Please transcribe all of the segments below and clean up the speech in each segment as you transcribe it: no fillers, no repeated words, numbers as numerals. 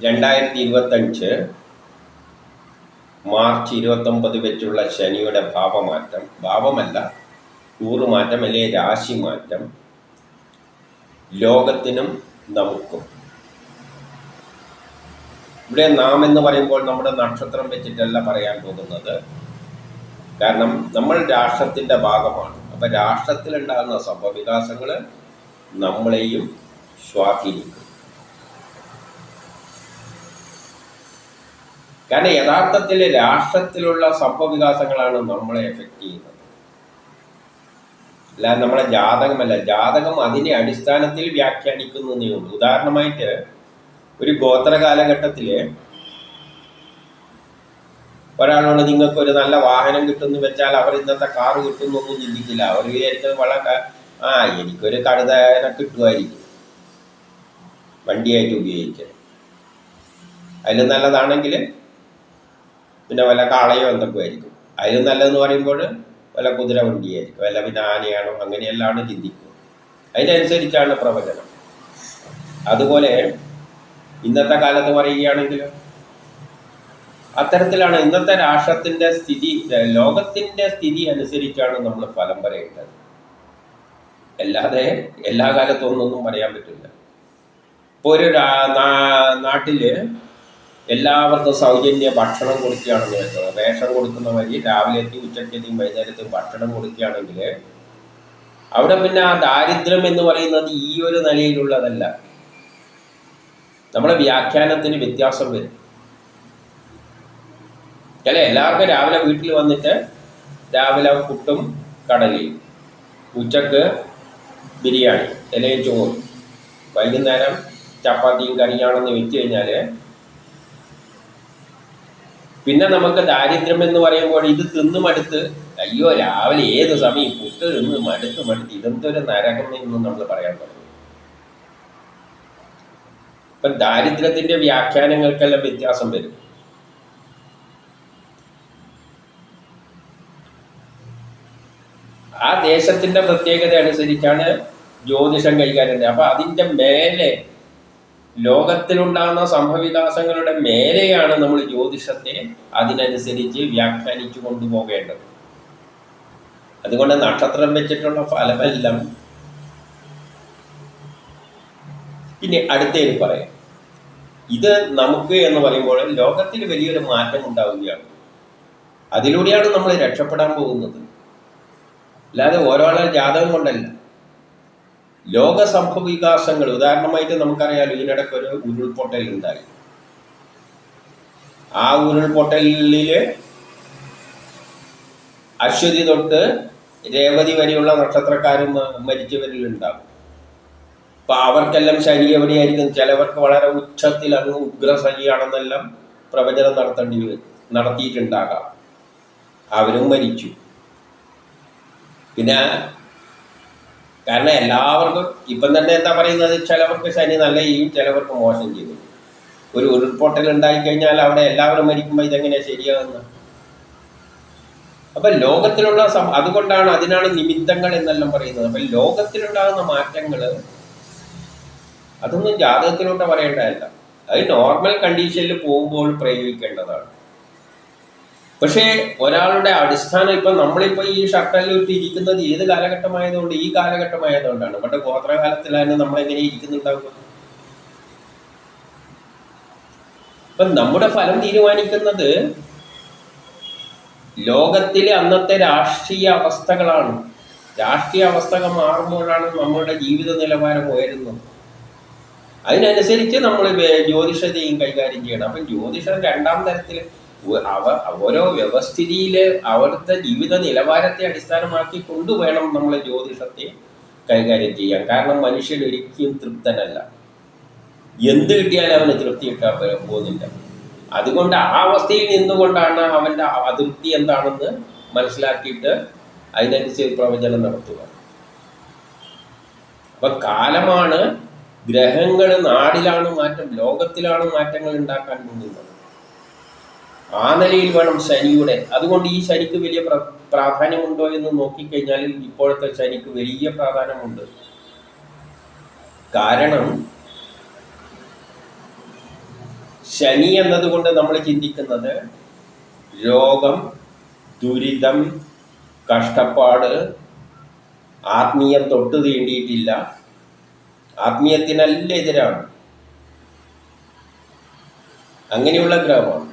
2025 March 29 വെച്ചുള്ള ശനിയുടെ ഭാവമല്ല കൂറുമാറ്റം അല്ലെങ്കിൽ രാശിമാറ്റം ലോകത്തിനും നമുക്കും. ഇവിടെ നാം എന്ന് പറയുമ്പോൾ നമ്മുടെ നക്ഷത്രം വെച്ചിട്ടല്ല പറയാൻ പോകുന്നത്. കാരണം നമ്മൾ രാഷ്ട്രത്തിൻ്റെ ഭാഗമാണ്. അപ്പം രാഷ്ട്രത്തിലുണ്ടാകുന്ന സംഭവവികാസങ്ങൾ നമ്മളെയും സ്വാധീനിക്കും. കാരണം യഥാർത്ഥത്തിൽ രാഷ്ട്രത്തിലുള്ള സംഭവവികാസങ്ങളാണ് നമ്മളെ എഫക്റ്റ് ചെയ്യുന്നത്, അല്ലാതെ നമ്മളെ ജാതകമല്ല. ജാതകം അതിൻ്റെ അടിസ്ഥാനത്തിൽ വ്യാഖ്യാനിക്കുന്നതേ ഉള്ളൂ. ഉദാഹരണമായിട്ട് ഒരു ഗോത്ര കാലഘട്ടത്തിൽ ഒരാളോട് നിങ്ങൾക്കൊരു നല്ല വാഹനം കിട്ടുമെന്ന് വെച്ചാൽ അവർ ഇന്നത്തെ കാറ് കിട്ടുന്നൊന്നും ചിന്തിക്കില്ല. അവർ വിചാരിക്കുന്നത് വളരെ എനിക്കൊരു കഴുതനെ കിട്ടുമായിരിക്കും വണ്ടിയായിട്ട് ഉപയോഗിക്കാൻ. അതിൽ നല്ലതാണെങ്കിൽ പിന്നെ വല്ല കാളയോ എന്തൊക്കെ ആയിരിക്കും. അതിൽ നല്ലതെന്ന് പറയുമ്പോൾ വല്ല കുതിര വണ്ടിയായിരിക്കും, വല്ല പിന്നെ ആനയാണോ, അങ്ങനെയെല്ലാം ചിന്തിക്കും. അതിനനുസരിച്ചാണ് പ്രവചനം. അതുപോലെ ഇന്നത്തെ കാലത്ത് പറയുകയാണെങ്കിൽ അത്തരത്തിലാണ് ഇന്നത്തെ രാഷ്ട്രത്തിൻ്റെ സ്ഥിതി, ലോകത്തിൻ്റെ സ്ഥിതി അനുസരിച്ചാണ് നമ്മൾ ഫലം പറയേണ്ടത്. അല്ലാതെ എല്ലാ കാലത്തും ഒന്നൊന്നും പറയാൻ പറ്റില്ല. ഇപ്പോൾ ഒരു നാട്ടിൽ എല്ലാവർക്കും സൗജന്യ ഭക്ഷണം കൊടുക്കുകയാണെന്ന് വെച്ചത്, റേഷൻ കൊടുക്കുന്ന വഴി രാവിലെ എത്തി ഉച്ചക്കെത്തിയും വൈകുന്നേരത്തും ഭക്ഷണം കൊടുക്കുകയാണെങ്കിൽ അവിടെ പിന്നെ ആ ദാരിദ്ര്യം എന്ന് പറയുന്നത് ഈ ഒരു നിലയിലുള്ളതല്ല. നമ്മുടെ വ്യാഖ്യാനത്തിന് വ്യത്യാസം വരും. എല്ലാവർക്കും രാവിലെ വീട്ടിൽ വന്നിട്ട് രാവിലെ പുട്ടും കടലയും, ഉച്ചക്ക് ബിരിയാണി അല്ലെങ്കിൽ ചോറ്, വൈകുന്നേരം ചപ്പാത്തിയും കറിയാണെന്ന് വെച്ച് കഴിഞ്ഞാൽ പിന്നെ നമുക്ക് ദാരിദ്ര്യം എന്ന് പറയുമ്പോൾ ഇത് തിന്ന് മടുത്ത് അയ്യോ രാവിലെ ഏത് സമയം പുട്ട് തിന്ന് മടുത്ത് ഇതെന്തൊരു നരകം എന്ന് നമ്മൾ പറയാൻ തുടങ്ങും. ഇപ്പം ദാരിദ്ര്യത്തിൻ്റെ വ്യാഖ്യാനങ്ങൾക്കെല്ലാം വ്യത്യാസം വരും. ആ ദേശത്തിൻ്റെ പ്രത്യേകത അനുസരിച്ചാണ് ജ്യോതിഷം കൈകാര്യം ചെയ്യുന്നത്. അപ്പം അതിൻ്റെ മേലെ ലോകത്തിലുണ്ടാകുന്ന സംഭവവികാസങ്ങളുടെ മേലെയാണ് നമ്മൾ ജ്യോതിഷത്തെ അതിനനുസരിച്ച് വ്യാഖ്യാനിച്ചു കൊണ്ടുപോകേണ്ടത്. അതുകൊണ്ട് നക്ഷത്രം വെച്ചിട്ടുള്ള ഫലമെല്ലാം പിന്നെ അടുത്തേക്ക് പറയാം. ഇത് നമുക്ക് എന്ന് പറയുമ്പോൾ ലോകത്തിൽ വലിയൊരു മാറ്റം ഉണ്ടാവുകയാണ്. അതിലൂടെയാണ് നമ്മൾ രക്ഷപ്പെടാൻ പോകുന്നത്, അല്ലാതെ ഓരോരോ ജാതകം കൊണ്ടല്ല. ലോക സംഭവവികാസങ്ങൾ ഉദാഹരണമായിട്ട് നമുക്കറിയാലോ, ഇതിനിടയ്ക്കൊരു ഉരുൾപൊട്ടൽ ഉണ്ടായി. ആ ഉരുൾപൊട്ടലിൽ അശ്വതി തൊട്ട് രേവതി വരെയുള്ള നക്ഷത്രക്കാരും മരിച്ചവരിലുണ്ടാകും. അപ്പം അവർക്കെല്ലാം ശനി എവിടെയായിരിക്കും? ചിലവർക്ക് വളരെ ഉച്ചത്തിൽ അങ്ങ് ഉഗ്രശനിയാണെന്നെല്ലാം പ്രവചനം നടത്തിയിട്ടുണ്ടാകാം. അവരും മരിച്ചു. പിന്നെ കാരണം എല്ലാവർക്കും ഇപ്പം തന്നെ എന്താ പറയുന്നത്, ചിലവർക്ക് ശനി നല്ല ചെയ്യും, ചിലവർക്ക് മോശം ചെയ്യും. ഒരു ഉരുൾപൊട്ടൽ ഉണ്ടായിക്കഴിഞ്ഞാൽ അവിടെ എല്ലാവരും മരിക്കുമ്പോൾ ഇതെങ്ങനെയാണ് ശരിയാകുന്നത്? അപ്പം ലോകത്തിലുള്ള അതുകൊണ്ടാണ് അതിനാണ് നിമിത്തങ്ങൾ എന്നെല്ലാം പറയുന്നത്. അപ്പം ലോകത്തിലുണ്ടാകുന്ന മാറ്റങ്ങൾ അതൊന്നും ജാതകത്തിലോട്ട് പറയേണ്ടതല്ല, അത് നോർമൽ കണ്ടീഷനിൽ പോകുമ്പോൾ പ്രയോഗിക്കേണ്ടതാണ്. പക്ഷേ ഒരാളുടെ അടിസ്ഥാനം ഇപ്പം നമ്മളിപ്പോൾ ഈ ഷർട്ടെല്ലാം ഇട്ട് ഇരിക്കുന്നത് ഏത് കാലഘട്ടമായതുകൊണ്ട് ഈ കാലഘട്ടമായതുകൊണ്ടാണ്. പണ്ട് ഗോത്രകാലത്തിലാണ് നമ്മളെങ്ങനെ ഇരിക്കുന്നുണ്ടാവുക. ഇപ്പം നമ്മുടെ ഫലം തീരുമാനിക്കുന്നത് ലോകത്തിലെ അന്നത്തെ രാഷ്ട്രീയ അവസ്ഥകളാണ്. രാഷ്ട്രീയ അവസ്ഥകൾ മാറുമ്പോഴാണ് നമ്മളുടെ ജീവിത നിലവാരം ഉയരുന്നത്. അതിനനുസരിച്ച് നമ്മൾ ജ്യോതിഷത്തെയും കൈകാര്യം ചെയ്യണം. അപ്പം ജ്യോതിഷം രണ്ടാം തരത്തിൽ ഓരോ വ്യവസ്ഥിതിയിൽ അവിടുത്തെ ജീവിത നിലവാരത്തെ അടിസ്ഥാനമാക്കി കൊണ്ടുവേണം നമ്മൾ ജ്യോതിഷത്തെ കൈകാര്യം ചെയ്യാൻ. കാരണം മനുഷ്യൻ ഒരിക്കലും തൃപ്തനല്ല. എന്ത് കിട്ടിയാലും അവന് തൃപ്തി കിട്ടാൻ പോകുന്നില്ല. അതുകൊണ്ട് ആ അവസ്ഥയിൽ നിന്നുകൊണ്ടാണ് അവൻ്റെ അതൃപ്തി എന്താണെന്ന് മനസ്സിലാക്കിയിട്ട് അതിനനുസരിച്ച് പ്രവചനം നടത്തുക. അപ്പം കാലമാണ്, ഗ്രഹങ്ങൾ, നാടിലാണ് മാറ്റം, ലോകത്തിലാണ് മാറ്റങ്ങൾ ഉണ്ടാക്കാൻ പോകുന്നത്. ആ നിലയിൽ വേണം ശനിയുടെ. അതുകൊണ്ട് ഈ ശനിക്ക് വലിയ പ്രാധാന്യമുണ്ടോ എന്ന് നോക്കിക്കഴിഞ്ഞാൽ ഇപ്പോഴത്തെ ശനിക്ക് വലിയ പ്രാധാന്യമുണ്ട്. കാരണം ശനി എന്നതുകൊണ്ട് നമ്മൾ ചിന്തിക്കുന്നത് രോഗം, ദുരിതം, കഷ്ടപ്പാട്, ആത്മീയം തൊട്ടു തീണ്ടിയിട്ടില്ല, ആത്മീയത്തിനല്ല എതിരാണ്, അങ്ങനെയുള്ള ഗ്രഹമാണ്.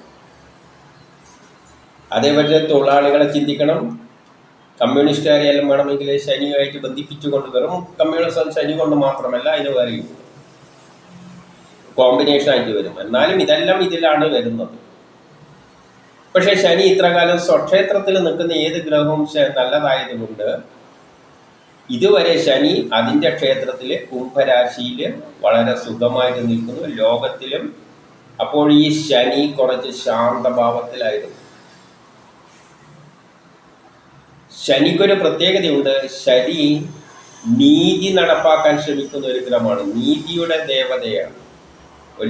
അതേപോലെ തൊഴിലാളികളെ ചിന്തിക്കണം. കമ്മ്യൂണിസ്റ്റുകാരെയെല്ലാം വേണമെങ്കിൽ ശനിയുമായിട്ട് ബന്ധിപ്പിച്ചുകൊണ്ട് വരും. കമ്മ്യൂണിസം ശനി കൊണ്ട് മാത്രമല്ല, അതിന് വേറെയും കോമ്പിനേഷൻ ആയിട്ട് വരും. എന്നാലും ഇതെല്ലാം ഇതിലാണ് വരുന്നത്. പക്ഷേ ശനി ഇത്രകാലം സ്വക്ഷേത്രത്തിൽ നിൽക്കുന്ന ഏത് ഗ്രഹവും നല്ലതായതുകൊണ്ട് ഇതുവരെ ശനി അതിൻ്റെ ക്ഷേത്രത്തിൽ കുംഭരാശിയിൽ വളരെ സുഖമായിട്ട് നിൽക്കുന്നു, ലോകത്തിലും. അപ്പോൾ ഈ ശനി കുറച്ച് ശാന്തഭാവത്തിലായിരുന്നു. ശനിക്കൊരു പ്രത്യേകതയുണ്ട്. ശനി നീതി നടപ്പാക്കാൻ ശ്രമിക്കുന്ന ഒരു ഗ്രഹമാണ്, നീതിയുടെ ദേവതയാണ്.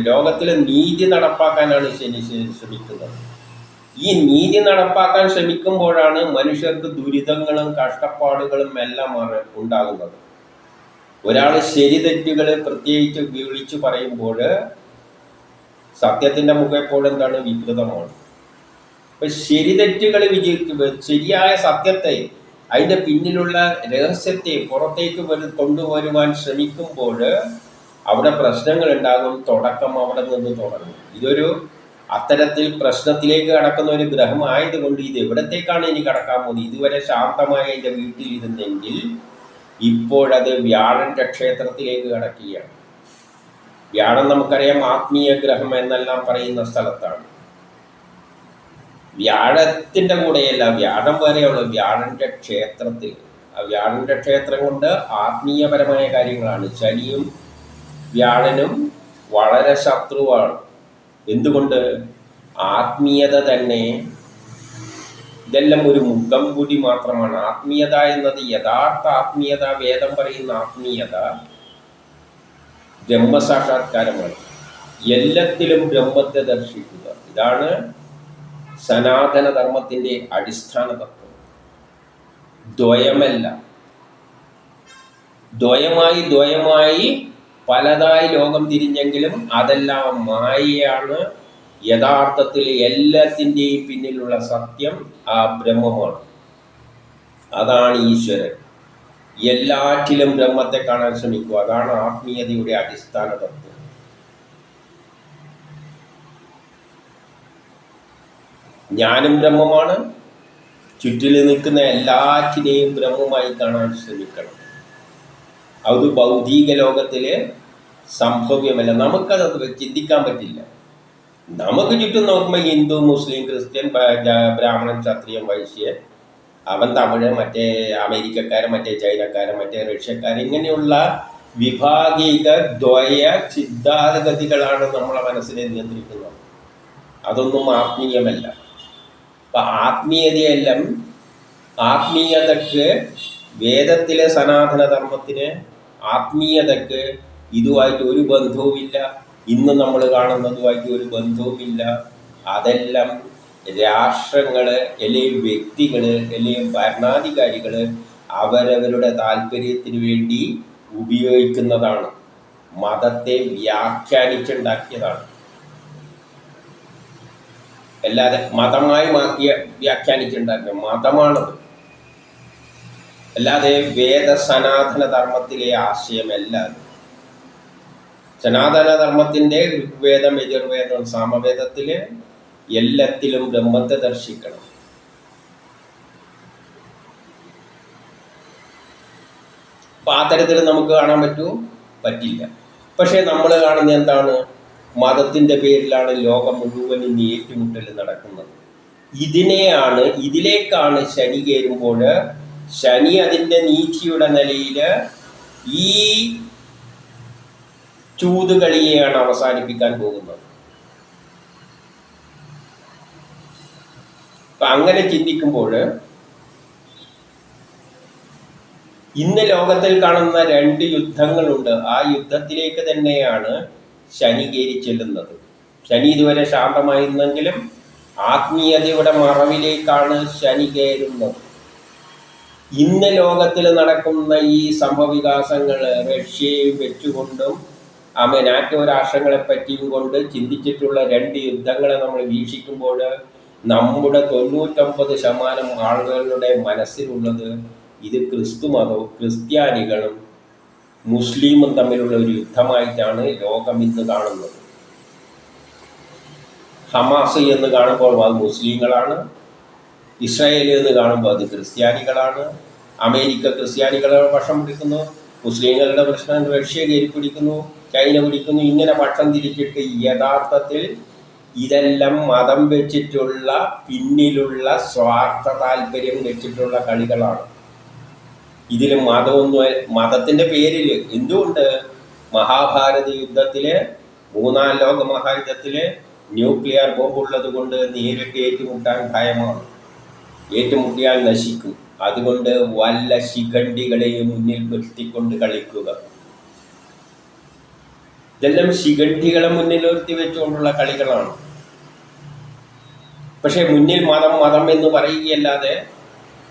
ലോകത്തിൽ നീതി നടപ്പാക്കാനാണ് ശനി ശ്രമിക്കുന്നത്. ഈ നീതി നടപ്പാക്കാൻ ശ്രമിക്കുമ്പോഴാണ് മനുഷ്യർക്ക് ദുരിതങ്ങളും കഷ്ടപ്പാടുകളും എല്ലാം ഉണ്ടാകുന്നത്. ഒരാൾ ശരി തെറ്റുകൾ പ്രത്യേകിച്ച് വിളിച്ചു പറയുമ്പോൾ സത്യത്തിൻ്റെ മുഖം എപ്പോഴും എന്താണ്? വികൃതമാണ്. അപ്പം ശരി തെറ്റുകൾ ശരിയായ സത്യത്തെ, അതിൻ്റെ പിന്നിലുള്ള രഹസ്യത്തെ പുറത്തേക്ക് കൊണ്ടുവരുവാൻ ശ്രമിക്കുമ്പോൾ അവിടെ പ്രശ്നങ്ങൾ ഉണ്ടാകും. തുടക്കം അവിടെ നിന്ന് തുടങ്ങും. ഇതൊരു അത്തരത്തിൽ പ്രശ്നത്തിലേക്ക് കടക്കുന്ന ഒരു ഗ്രഹം ആയതുകൊണ്ട് ഇത് എവിടത്തേക്കാണ് ഇനി കടക്കാൻ പോകുന്നത്? ഇതുവരെ ശാന്തമായ എൻ്റെ വീട്ടിലിരുന്നെങ്കിൽ ഇപ്പോഴത് വ്യാഴൻ്റെ ക്ഷേത്രത്തിലേക്ക് കടക്കുകയാണ്. വ്യാഴം നമുക്കറിയാം ആത്മീയ ഗ്രഹം എന്നെല്ലാം പറയുന്ന സ്ഥലത്താണ്. വ്യാഴത്തിൻ്റെ കൂടെയല്ല, വ്യാഴം വരെയുള്ള വ്യാഴൻ്റെ ക്ഷേത്രത്തിൽ. ആ വ്യാഴൻ്റെ ക്ഷേത്രം കൊണ്ട് ആത്മീയപരമായ കാര്യങ്ങളാണ്. ശനിയും വ്യാഴനും വളരെ ശത്രുവാണ്. എന്തുകൊണ്ട്? ആത്മീയത തന്നെ ഇതെല്ലാം ഒരു മുഖം കൂടി മാത്രമാണ്. ആത്മീയത എന്നത്, യഥാർത്ഥ ആത്മീയത, വേദം പറയുന്ന ആത്മീയത ബ്രഹ്മസാക്ഷാത്കാരമാണ്. എല്ലാത്തിലും ബ്രഹ്മത്തെ ദർശിക്കുക. ഇതാണ് സനാതന ധർമ്മത്തിൻ്റെ അടിസ്ഥാന തത്വം. ദ്വയമല്ല, ദ്വയമായി പലതായി ലോകം തിരിഞ്ഞെങ്കിലും അതെല്ലാം മായയാണ്. യഥാർത്ഥത്തിൽ എല്ലാത്തിൻ്റെയും പിന്നിലുള്ള സത്യം ആ ബ്രഹ്മമാണ്. അതാണ് ഈശ്വരൻ. എല്ലാറ്റിലും ബ്രഹ്മത്തെ കാണാൻ ശ്രമിക്കുക. അതാണ് ആത്മീയതയുടെ അടിസ്ഥാന തത്വം. ഞാനും ബ്രഹ്മമാണ്. ചുറ്റിൽ നിൽക്കുന്ന എല്ലാറ്റിനെയും ബ്രഹ്മമായി കാണാൻ ശ്രമിക്കണം. അത് ഭൗതിക ലോകത്തിൽ സംഭവ്യമല്ല. നമുക്കത് ചിന്തിക്കാൻ പറ്റില്ല. നമുക്ക് ചുറ്റും നോക്കുമ്പോൾ ഹിന്ദു, മുസ്ലിം, ക്രിസ്ത്യൻ, ബ്രാഹ്മണൻ, ക്ഷത്രിയൻ, വൈശ്യൻ, അവൻ തമിഴ്, മറ്റേ അമേരിക്കക്കാരൻ, മറ്റേ ചൈനക്കാരൻ, മറ്റേ റഷ്യക്കാരൻ, ഇങ്ങനെയുള്ള വിഭാഗിക ദ്വയ ചിന്താഗതികളാണ് നമ്മളെ മനസ്സിനെ നിയന്ത്രിക്കുന്നത്. അതൊന്നും ആത്മീയമല്ല. അപ്പം ആത്മീയതയെല്ലാം, ആത്മീയതയ്ക്ക്, വേദത്തിലെ സനാതനധർമ്മത്തിന് ആത്മീയതയ്ക്ക് ഇതുമായിട്ട് ഒരു ബന്ധവുമില്ല. ഇന്ന് നമ്മൾ കാണുന്നതുമായിട്ട് ഒരു ബന്ധവുമില്ല. അതെല്ലാം രാഷ്ട്രങ്ങൾ, അല്ലെങ്കിൽ വ്യക്തികൾ, അല്ലെങ്കിൽ ഭരണാധികാരികൾ അവരവരുടെ താല്പര്യത്തിന് വേണ്ടി ഉപയോഗിക്കുന്നതാണ്. മതത്തെ വ്യാഖ്യാനിച്ചുണ്ടാക്കിയതാണ്. അല്ലാതെ മതമായി വ്യാഖ്യാനിച്ചുണ്ടാക്കിയ മതമാണത്. അല്ലാതെ വേദ സനാതന ധർമ്മത്തിലെ ആശയമല്ല. സനാതന ധർമ്മത്തിൻ്റെ ഋഗ്വേദം, യജുർവേദം, സാമവേദത്തിൽ എല്ലാത്തിലും ബ്രഹ്മത്തെ ദർശിക്കണം. അപ്പം ആ തരത്തിൽ നമുക്ക് കാണാൻ പറ്റില്ല. പക്ഷേ നമ്മൾ കാണുന്നത് എന്താണ്? മതത്തിൻ്റെ പേരിലാണ് ലോകം മുഴുവൻ ഇന്ന് ഏറ്റുമുട്ടൽ നടക്കുന്നത്. ഇതിലേക്കാണ് ശനി കയറുമ്പോൾ, ശനി അതിൻ്റെ നീതിയുടെ നിലയിൽ ഈ ചൂതുകളിയെയാണ് അവസാനിപ്പിക്കാൻ പോകുന്നത്. അപ്പം അങ്ങനെ ചിന്തിക്കുമ്പോൾ ഇന്ന് ലോകത്തിൽ കാണുന്ന 2 യുദ്ധങ്ങളുണ്ട്. ആ യുദ്ധത്തിലേക്ക് തന്നെയാണ് ശനി കയറി ചെല്ലുന്നത്. ശനി ഇതുവരെ ശാന്തമായിരുന്നെങ്കിലും ആത്മീയതയുടെ മറവിലേക്കാണ് ശനി കയറുന്നത്. ഇന്ന് ലോകത്തിൽ നടക്കുന്ന ഈ സംഭവവികാസങ്ങൾ റഷ്യയും വെച്ചുകൊണ്ടും നാറ്റോ രാഷ്ട്രങ്ങളെ പറ്റിയും കൊണ്ട് ചിന്തിച്ചിട്ടുള്ള 2 യുദ്ധങ്ങളെ നമ്മൾ വീക്ഷിക്കുമ്പോൾ നമ്മുടെ 99% ആളുകളുടെ മനസ്സിലുള്ളത് ഇത് ക്രിസ്തു മതവും ക്രിസ്ത്യാനികളും മുസ്ലിമും തമ്മിലുള്ള ഒരു യുദ്ധമായിട്ടാണ് ലോകം ഇന്ന് കാണുന്നത്. ഹമാസ് എന്ന് കാണുമ്പോൾ അത് മുസ്ലിങ്ങളാണ്, ഇസ്രായേൽ എന്ന് കാണുമ്പോൾ അത് ക്രിസ്ത്യാനികളാണ്, അമേരിക്ക ക്രിസ്ത്യാനികളെ പക്ഷം പിടിക്കുന്നു, മുസ്ലിങ്ങളുടെ പ്രശ്നം റഷ്യ കയറി പിടിക്കുന്നു, ചൈന പിടിക്കുന്നു. ഇങ്ങനെ പക്ഷം തിരിച്ചിട്ട് യഥാർത്ഥത്തിൽ ഇതെല്ലാം മതം വെച്ചിട്ടുള്ള പിന്നിലുള്ള സ്വാർത്ഥ താല്പര്യം വെച്ചിട്ടുള്ള കളികളാണ്. ഇതിൽ മതത്തിൻ്റെ പേരിൽ എന്തുകൊണ്ട് മഹാഭാരത യുദ്ധത്തിലെ 3-ാം ലോക മഹായുദ്ധത്തിലെ ന്യൂക്ലിയർ ബോംബുള്ളത് കൊണ്ട് നേരിട്ട് ഏറ്റുമുട്ടാൻ ഭയമാണ്. ഏറ്റുമുട്ടിയാൽ നശിക്കും. അതുകൊണ്ട് വല്ല ശിഖണ്ഡികളെയും മുന്നിൽ നിർത്തിക്കൊണ്ട് കളിക്കുക. ഇതെല്ലാം ശിഖണ്ഡികളെ മുന്നിൽ നിർത്തി വെച്ചുകൊണ്ടുള്ള കളികളാണ്. പക്ഷെ മുന്നിൽ മതം എന്ന് പറയുകയല്ലാതെ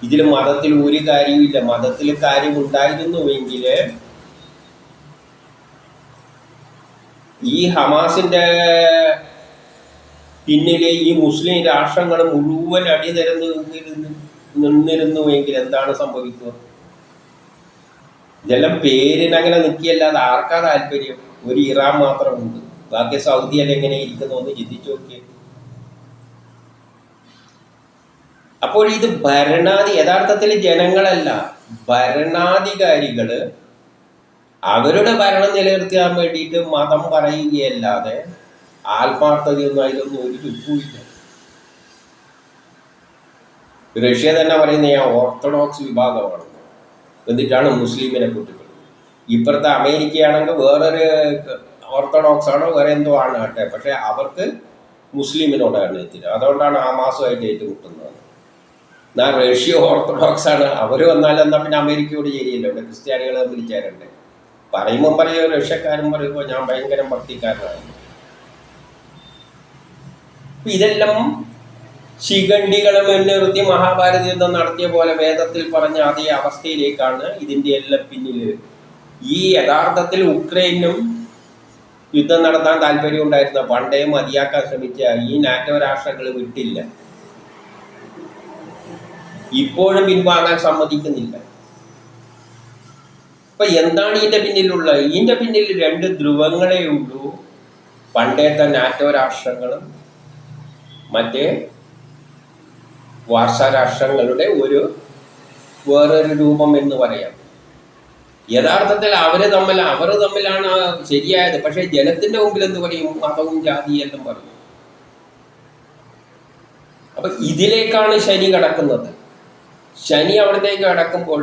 ഇതിൽ മതത്തിൽ ഒരു കാര്യമില്ല. മതത്തിൽ കാര്യമുണ്ടായിരുന്നുവെങ്കിൽ ഈ ഹമാസിന്റെ പിന്നിലെ ഈ മുസ്ലിം രാഷ്ട്രങ്ങൾ മുഴുവൻ അടിനിരന്ന് നിന്നിരുന്നുവെങ്കിൽ എന്താണ് സംഭവിക്കുക? ഇതെല്ലാം പേരിനങ്ങനെ നിൽക്കിയല്ലാതെ ആർക്കാ താല്പര്യം? ഒരു ഇറാൻ മാത്രമുണ്ട്, ബാക്കി സൗദിയിൽ എങ്ങനെ ഇരിക്കുന്നു എന്ന് ചിന്തിച്ചു നോക്കിയേ. അപ്പോൾ ഇത് യഥാർത്ഥത്തിൽ ജനങ്ങളല്ല, ഭരണാധികാരികള് അവരുടെ ഭരണം നിലനിർത്താൻ വേണ്ടിയിട്ട് മതം പറയുകയല്ലാതെ ആത്മാർത്ഥതയൊന്നും അതിലൊന്നും ഒരു ചുക്കുമില്ല. റഷ്യ തന്നെ പറയുന്ന ഞാൻ ഓർത്തഡോക്സ് വിഭാഗമാണ്, എന്നിട്ടാണ് മുസ്ലിമിനെ കുട്ടികൾ. ഇപ്പുറത്തെ അമേരിക്കയാണെങ്കിൽ വേറൊരു ഓർത്തഡോക്സ് ആണോ വേറെ എന്തോ ആണ് കേട്ടെ, പക്ഷെ അവർക്ക് മുസ്ലിമിനോടാണ് എത്തിയത്. അതുകൊണ്ടാണ് ആ മാസമായിട്ട് ഏറ്റുമുട്ടുന്നത്. എന്നാൽ റഷ്യ ഓർത്തഡോക്സ് ആണ്, അവർ വന്നാലും എന്നാൽ പിന്നെ അമേരിക്കയോട് ചേരിയല്ലോ, ഇവിടെ ക്രിസ്ത്യാനികളെ തമ്മിൽ ചേരണ്ടേ. പറയുമ്പോൾ പറയുമോ, റഷ്യക്കാരും പറയുമ്പോൾ ഞാൻ ഭയങ്കര ഭക്തിക്കാരനാണ്. ഇതെല്ലാം ശിഖണ്ഡികളെ മുൻനിർത്തി മഹാഭാരത യുദ്ധം നടത്തിയ പോലെ വേദത്തിൽ പറഞ്ഞ അതേ അവസ്ഥയിലേക്കാണ് ഇതിൻ്റെ എല്ലാം പിന്നിൽ. ഈ യഥാർത്ഥത്തിൽ ഉക്രൈനും യുദ്ധം നടത്താൻ താല്പര്യം ഉണ്ടായിരുന്ന പണ്ടേ മതിയാക്കാൻ ശ്രമിച്ച ഈ നാറ്റോ രാഷ്ട്രങ്ങൾ വിട്ടില്ല, ഇപ്പോഴും പിൻവാങ്ങാൻ സമ്മതിക്കുന്നില്ല. അപ്പൊ എന്താണ് ഇതിന്റെ പിന്നിലുള്ള? ഇതിന്റെ പിന്നിൽ 2 ധ്രുവങ്ങളേ ഉള്ളൂ. പണ്ടത്തെ നാറ്റോ രാഷ്ട്രങ്ങളും മറ്റേ വാർസാ രാഷ്ട്രങ്ങളുടെ വേറൊരു രൂപം എന്ന് പറയാം. യഥാർത്ഥത്തിൽ അവർ തമ്മിലാണ് ശരിയായത്. പക്ഷെ ജനത്തിന്റെ മുമ്പിൽ എന്ത് പറയും? മതവും ജാതിയെല്ലാം പറയും. അപ്പൊ ഇതിലേക്കാണ് ശനി കടക്കുന്നത്. ശനി അവിടത്തേക്ക് കടക്കുമ്പോൾ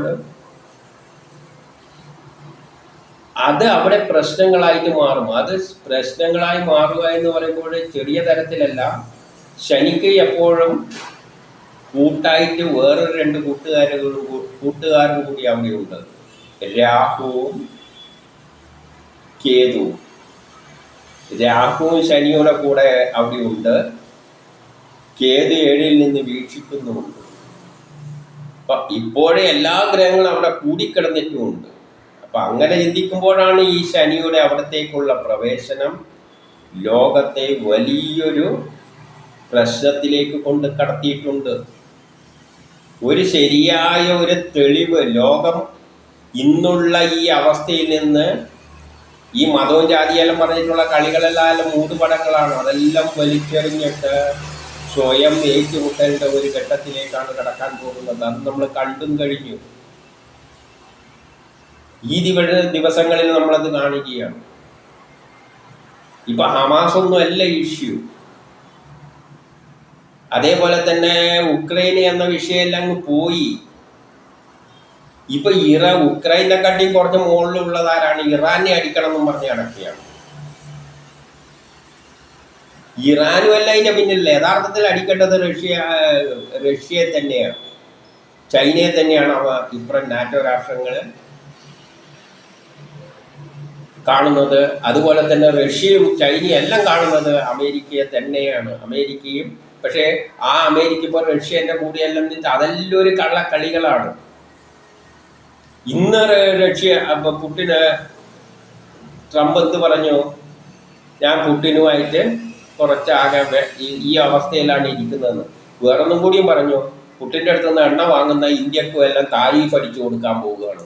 അത് അവിടെ പ്രശ്നങ്ങളായിട്ട് മാറും. അത് പ്രശ്നങ്ങളായി മാറുക എന്ന് പറയുമ്പോൾ ചെറിയ തരത്തിലല്ല. ശനിക്ക് എപ്പോഴും കൂട്ടായിട്ട് വേറൊരു 2 കൂട്ടുകാരും കൂടി അവിടെയുണ്ട്, രാഹുവും കേതുവും. രാഹുവും ശനിയുടെ കൂടെ അവിടെയുണ്ട്, കേതു 7-ൽ നിന്ന് വീക്ഷിക്കുന്നുമുണ്ട്. അപ്പൊ ഇപ്പോഴേ എല്ലാ ഗ്രഹങ്ങളും അവിടെ കൂടിക്കിടന്നിട്ടുമുണ്ട്. അപ്പൊ അങ്ങനെ ചിന്തിക്കുമ്പോഴാണ് ഈ ശനിയുടെ അവിടത്തേക്കുള്ള പ്രവേശനം ലോകത്തെ വലിയൊരു പ്രശ്നത്തിലേക്ക് കൊണ്ട് കടത്തിയിട്ടുണ്ട്. ഒരു ശരിയായ ഒരു തെളിവ് ലോകം ഇന്നുള്ള ഈ അവസ്ഥയിൽ നിന്ന്, ഈ മതവും ജാതിയെല്ലാം പറഞ്ഞിട്ടുള്ള കളികളെല്ലാം മൂടുപടങ്ങളാണ്. അതെല്ലാം വലിച്ചെറിഞ്ഞിട്ട് സ്വയം ഏറ്റുമുട്ടേണ്ട ഒരു ഘട്ടത്തിലേക്കാണ് കടക്കാൻ പോകുന്നത്. അത് നമ്മൾ കണ്ടും കഴിഞ്ഞു. ഈ ദിവസങ്ങളിൽ നമ്മളത് കാണുകയാണ്. ഇപ്പൊ ഹമാസ് ഒന്നും അല്ല ഇഷ്യൂ. അതേപോലെ തന്നെ ഉക്രൈൻ എന്ന വിഷയമെല്ലാം അങ്ങ് പോയി. ഇപ്പൊ ഉക്രൈനെ കാട്ടിയും കുറച്ച് മുകളിലുള്ളതാരാണ്? ഇറാനെ അടിക്കണം എന്നും പറഞ്ഞ് നടക്കുകയാണ്. ഇറാനും അല്ല അതിന്റെ പിന്നില്ല. യഥാർത്ഥത്തിൽ അടിക്കേണ്ടത് റഷ്യയെ തന്നെയാണ്, ചൈനയെ തന്നെയാണ്. ഇപ്പുറം നാറ്റോ രാഷ്ട്രങ്ങൾ കാണുന്നത്. അതുപോലെ തന്നെ റഷ്യയും ചൈനയും എല്ലാം കാണുന്നത് അമേരിക്കയെ തന്നെയാണ്. അമേരിക്കയും, പക്ഷേ ആ അമേരിക്ക ഇപ്പോൾ റഷ്യൻ്റെ കൂടിയെല്ലാം അതെല്ലാം ഒരു കള്ളക്കളികളാണ്. ഇന്ന് പുട്ടിന് ട്രംപ് എന്ത് പറഞ്ഞു? ഞാൻ പുടിനുമായിട്ട് കുറച്ചാകെ ഈ അവസ്ഥയിലാണ് ഇരിക്കുന്നതെന്ന്. വേറൊന്നും കൂടിയും പറഞ്ഞു, പുടിൻ്റെ അടുത്ത് നിന്ന് എണ്ണ വാങ്ങുന്ന ഇന്ത്യക്കും എല്ലാം താരിഫ് അടിച്ചു കൊടുക്കാൻ പോവുകയാണ്.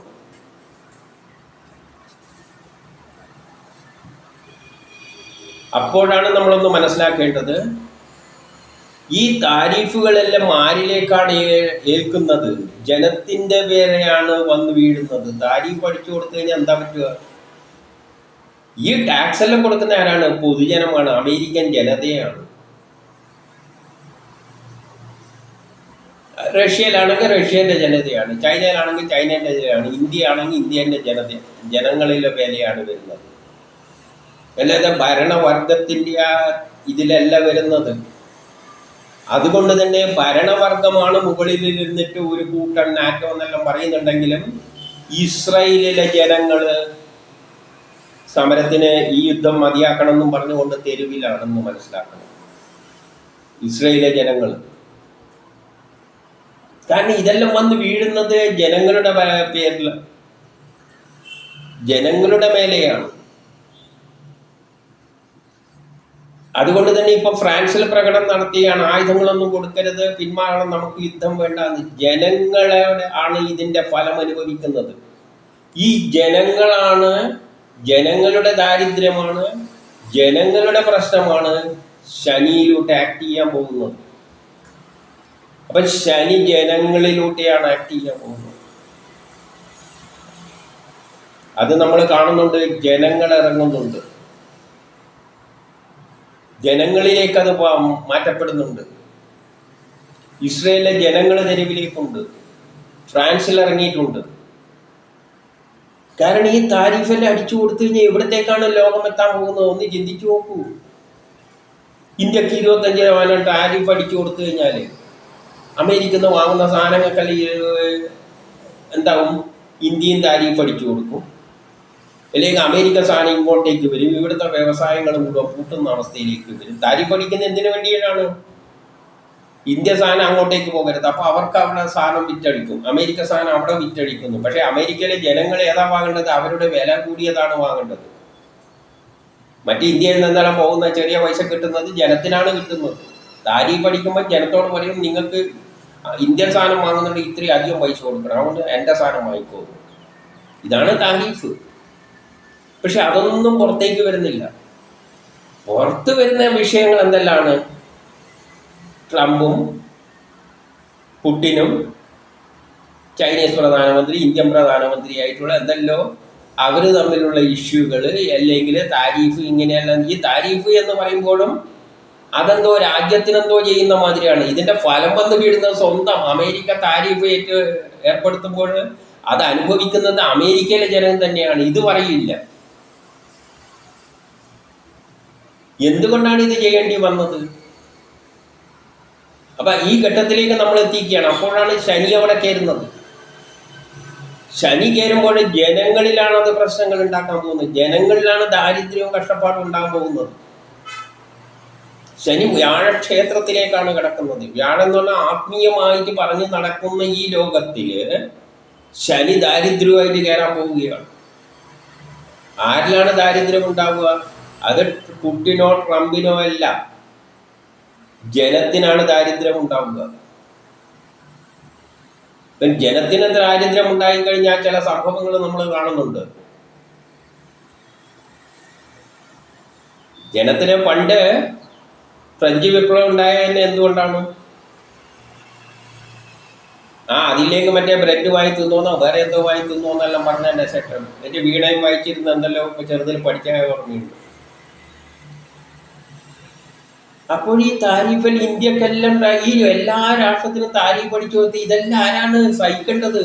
അപ്പോഴാണ് നമ്മളൊന്ന് മനസ്സിലാക്കേണ്ടത്, ഈ താരിഫുകളെല്ലാം ആരിലേക്കാണ് ഏൽക്കുന്നത്? ജനത്തിൻ്റെ പേരെയാണ് വന്ന് വീഴുന്നത്. താരിഫ് അടിച്ചു കൊടുത്തു കഴിഞ്ഞാൽ എന്താ പറ്റുക? ഈ ടാക്സ് എല്ലാം കൊടുക്കുന്ന ആരാണ്? പൊതുജനമാണ്, അമേരിക്കൻ ജനതയാണ്. റഷ്യയിലാണെങ്കിൽ റഷ്യൻ്റെ ജനതയാണ്, ചൈനയിലാണെങ്കിൽ ചൈനയുടെ ജനതയാണ്, ഇന്ത്യ ആണെങ്കിൽ ഇന്ത്യൻ്റെ ജനങ്ങളിലെ വിലയാണ് വരുന്നത്. അല്ലാതെ ഭരണവർഗത്തിൻ്റെ ഇതിലല്ല വരുന്നത്. അതുകൊണ്ട് തന്നെ ഭരണവർഗമാണ് മുകളിൽ ഇരുന്നിട്ട് ഒരു കൂട്ടം നാറ്റോ എന്നെല്ലാം പറയുന്നുണ്ടെങ്കിലും ഇസ്രായേലിലെ ജനങ്ങൾ സമരത്തിന് ഈ യുദ്ധം മതിയാക്കണമെന്നും പറഞ്ഞുകൊണ്ട് തെരുവിലാണെന്ന് മനസ്സിലാക്കണം ഇസ്രായേലിലെ ജനങ്ങൾ. കാരണം ഇതെല്ലാം വന്ന് വീഴുന്നത് ജനങ്ങളുടെ പേരിൽ, ജനങ്ങളുടെ മേലെയാണ്. അതുകൊണ്ട് തന്നെ ഇപ്പൊ ഫ്രാൻസിൽ പ്രകടനം നടത്തിയാണ്, ആയുധങ്ങളൊന്നും കൊടുക്കരുത്, പിന്മാറണം, നമുക്ക് യുദ്ധം വേണ്ടെന്ന്. ജനങ്ങളെ ആണ് ഇതിന്റെ ഫലം അനുഭവിക്കുന്നത്. ഈ ജനങ്ങളാണ്, ജനങ്ങളുടെ ദാരിദ്ര്യമാണ്, ജനങ്ങളുടെ പ്രശ്നമാണ് ശനിയിലൂടെ ആക്ട് ചെയ്യാൻ പോകുന്നത്. അപ്പൊ ശനി ജനങ്ങളിലൂടെയാണ് ആക്ട് ചെയ്യാൻ പോകുന്നത്. അത് നമ്മൾ കാണുന്നുണ്ട്. ജനങ്ങൾ ഇറങ്ങുന്നുണ്ട്, ജനങ്ങളിലേക്ക് അത് മാറ്റപ്പെടുന്നുണ്ട്. ഇസ്രയേലിലെ ജനങ്ങൾ തെരുവിലേക്കുണ്ട്, ഫ്രാൻസിൽ ഇറങ്ങിയിട്ടുണ്ട്. കാരണം ഈ താരിഫെല്ലാം അടിച്ചു കൊടുത്തു കഴിഞ്ഞാൽ എവിടത്തേക്കാണ് ലോകം എത്താൻ പോകുന്നത്? ഒന്ന് ചിന്തിച്ചു നോക്കൂ. ഇന്ത്യക്ക് 25% ടാരിഫ് അടിച്ചു കൊടുത്തു കഴിഞ്ഞാൽ അമേരിക്കന്ന് വാങ്ങുന്ന സാധനങ്ങൾക്കെല്ലാം എന്താവും? ഇന്ത്യയും താരിഫ് അടിച്ചു കൊടുക്കും, അല്ലെങ്കിൽ അമേരിക്ക സാധനം ഇങ്ങോട്ടേക്ക് വരും, ഇവിടുത്തെ വ്യവസായങ്ങളും കൂടെ പൂട്ടുന്ന അവസ്ഥയിലേക്ക് വരും. താരിഫ് അടിക്കുന്ന എന്തിനു വേണ്ടിയിട്ടാണ്? ഇന്ത്യ സാധനം അങ്ങോട്ടേക്ക് പോകരുത്. അപ്പോൾ അവർക്ക് അവിടെ സാധനം വിറ്റടിക്കും, അമേരിക്ക സാധനം അവിടെ വിറ്റടിക്കുന്നു. പക്ഷേ അമേരിക്കയിലെ ജനങ്ങൾ ഏതാ വാങ്ങേണ്ടത്? അവരുടെ വില കൂടിയതാണ് വാങ്ങേണ്ടത്. മറ്റ് ഇന്ത്യയിൽ നിന്നെല്ലാം പോകുന്ന ചെറിയ പൈസ കിട്ടുന്നത് ജനത്തിനാണ് കിട്ടുന്നത്. താരിഫ് അടിക്കുമ്പോൾ ജനത്തോട് പറയും, നിങ്ങൾക്ക് ഇന്ത്യൻ സാധനം വാങ്ങുന്നുണ്ട്, ഇത്രയും അധികം പൈസ കൊടുക്കണം, അതുകൊണ്ട് എൻ്റെ സാധനം വാങ്ങിക്കോ. ഇതാണ് താരിഫ്. പക്ഷെ അതൊന്നും പുറത്തേക്ക് വരുന്നില്ല. പുറത്ത് വരുന്ന വിഷയങ്ങൾ എന്തെല്ലാണ്? ട്രംപും പുടിനും ചൈനീസ് പ്രധാനമന്ത്രി, ഇന്ത്യൻ പ്രധാനമന്ത്രിയായിട്ടുള്ള എന്തെല്ലോ അവർ തമ്മിലുള്ള ഇഷ്യൂകൾ, അല്ലെങ്കിൽ താരിഫ് ഇങ്ങനെയല്ല. ഈ താരിഫ് എന്ന് പറയുമ്പോഴും അതെന്തോ രാജ്യത്തിനെന്തോ ചെയ്യുന്ന മാതിരിയാണ്. ഇതിന്റെ ഫലം വന്ന് വീഴുന്നത് സ്വന്തം അമേരിക്ക താരിഫ് ഏർപ്പെടുത്തുമ്പോൾ അത് അനുഭവിക്കുന്നത് അമേരിക്കയിലെ ജനം തന്നെയാണ്. ഇത് പറയില്ല. എന്തുകൊണ്ടാണ് ഇത് ചെയ്യേണ്ടി വന്നത്? അപ്പൊ ഈ ഘട്ടത്തിലേക്ക് നമ്മൾ എത്തിക്കുകയാണ്. അപ്പോഴാണ് ശനി അവിടെ കയറുന്നത്. ശനി കയറുമ്പോൾ ജനങ്ങളിലാണ് അത് പ്രശ്നങ്ങൾ ഉണ്ടാക്കാൻ പോകുന്നത്. ജനങ്ങളിലാണ് ദാരിദ്ര്യവും കഷ്ടപ്പാടും ഉണ്ടാകാൻ പോകുന്നത്. ശനി വ്യാഴക്ഷേത്രത്തിലേക്കാണ് കിടക്കുന്നത്. വ്യാഴം എന്ന് പറഞ്ഞാൽ ആത്മീയമായിട്ട് പറഞ്ഞു നടക്കുന്ന ഈ ലോകത്തില് ശനി ദാരിദ്ര്യമായിട്ട് കയറാൻ പോവുകയാണ്. ആരിലാണ് ദാരിദ്ര്യം ഉണ്ടാവുക? അത് പുടിനോ ട്രംപിനോ അല്ല, ജനത്തിനാണ് ദാരിദ്ര്യം ഉണ്ടാവുക. ജനത്തിന് ദാരിദ്ര്യം ഉണ്ടായിക്കഴിഞ്ഞാൽ ചില സംഭവങ്ങൾ നമ്മൾ കാണുന്നുണ്ട്. ജനത്തിന് പണ്ട് ഫ്രഞ്ച് വിപ്ലവം ഉണ്ടായതന്നെ എന്തുകൊണ്ടാണ്? അതിലേക്ക് മറ്റേ ബ്രെഡ് വാങ്ങി തിന്നോന്നോ വേറെ എന്തോ വാങ്ങി തിന്നോന്നെല്ലാം പറഞ്ഞതിൻ്റെ സെക്ടർ എൻ്റെ വീണയും വായിച്ചിരുന്ന എന്തല്ലോ ഇപ്പൊ ചെറുതിൽ പഠിക്കാൻ ഓർമ്മയുണ്ട്. അപ്പോൾ ഈ താരിഫിൽ ഇന്ത്യക്കെല്ലാം ഈ എല്ലാ രാഷ്ട്രത്തിനും താരിഫ് അടിച്ചു കൊടുത്ത് ഇതെല്ലാം ആരാണ് സഹിക്കേണ്ടത്?